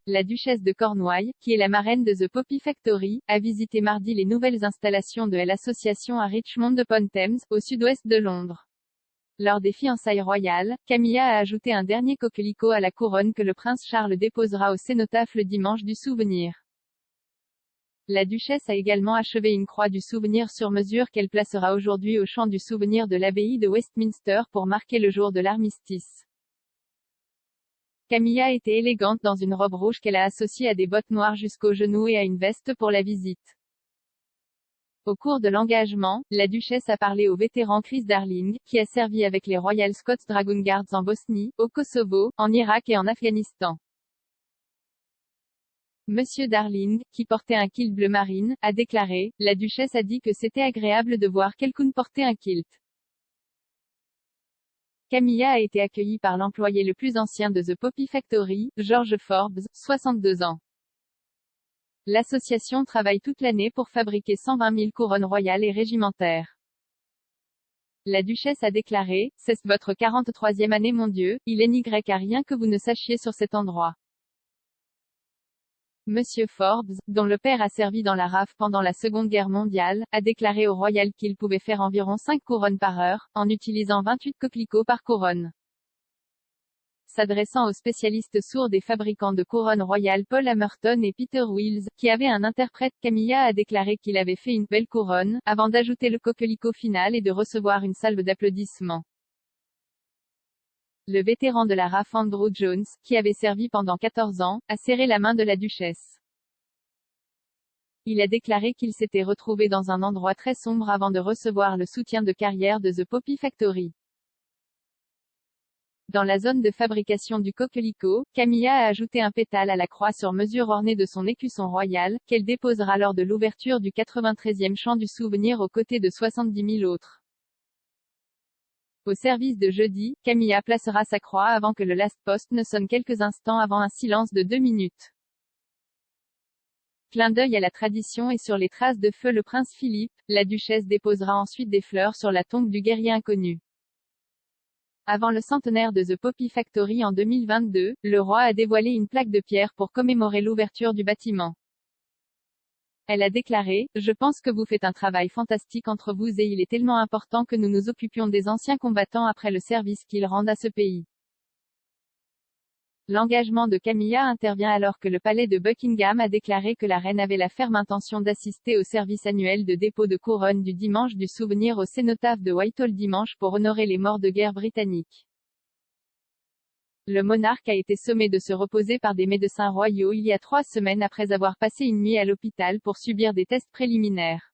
la duchesse de Cornouailles, qui est la marraine de The Poppy Factory, a visité mardi les nouvelles installations de l'Association à Richmond-upon-Thames, au sud-ouest de Londres. Lors des fiançailles royales, Camilla a ajouté un dernier coquelicot à la couronne que le prince Charles déposera au cénotaphe le dimanche du souvenir. La duchesse a également achevé une croix du souvenir sur mesure qu'elle placera aujourd'hui au champ du souvenir de l'abbaye de Westminster pour marquer le jour de l'armistice. Camilla était élégante dans une robe rouge qu'elle a associée à des bottes noires jusqu'aux genoux et à une veste pour la visite. Au cours de l'engagement, la duchesse a parlé au vétéran Chris Darling, qui a servi avec les Royal Scots Dragoon Guards en Bosnie, au Kosovo, en Irak et en Afghanistan. Monsieur Darling, qui portait un kilt bleu marine, a déclaré: la duchesse a dit que c'était agréable de voir quelqu'un porter un kilt. Camilla a été accueillie par l'employé le plus ancien de The Poppy Factory, George Forbes, 62 ans. L'association travaille toute l'année pour fabriquer 120 000 couronnes royales et régimentaires. La duchesse a déclaré: c'est votre 43e année mon Dieu, il n'y a rien que vous ne sachiez sur cet endroit. Monsieur Forbes, dont le père a servi dans la RAF pendant la Seconde Guerre mondiale, a déclaré au Royal qu'il pouvait faire environ 5 couronnes par heure, en utilisant 28 coquelicots par couronne. S'adressant aux spécialistes sourds des fabricants de couronnes royales Paul Hammerton et Peter Wills, qui avaient un interprète, Camilla a déclaré qu'il avait fait une belle couronne, avant d'ajouter le coquelicot final et de recevoir une salve d'applaudissements. Le vétéran de la RAF Andrew Jones, qui avait servi pendant 14 ans, a serré la main de la duchesse. Il a déclaré qu'il s'était retrouvé dans un endroit très sombre avant de recevoir le soutien de carrière de The Poppy Factory. Dans la zone de fabrication du coquelicot, Camilla a ajouté un pétale à la croix sur mesure ornée de son écusson royal, qu'elle déposera lors de l'ouverture du 93e champ du souvenir aux côtés de 70 000 autres. Au service de jeudi, Camilla placera sa croix avant que le last post ne sonne quelques instants avant un silence de 2 minutes. Clin d'œil à la tradition et sur les traces de feu le prince Philippe, la duchesse déposera ensuite des fleurs sur la tombe du guerrier inconnu. Avant le centenaire de The Poppy Factory en 2022, le roi a dévoilé une plaque de pierre pour commémorer l'ouverture du bâtiment. Elle a déclaré: je pense que vous faites un travail fantastique entre vous et il est tellement important que nous nous occupions des anciens combattants après le service qu'ils rendent à ce pays. L'engagement de Camilla intervient alors que le palais de Buckingham a déclaré que la reine avait la ferme intention d'assister au service annuel de dépôt de couronne du dimanche du souvenir au cénotaphe de Whitehall dimanche pour honorer les morts de guerre britanniques. Le monarque a été sommé de se reposer par des médecins royaux il y a 3 semaines après avoir passé une nuit à l'hôpital pour subir des tests préliminaires.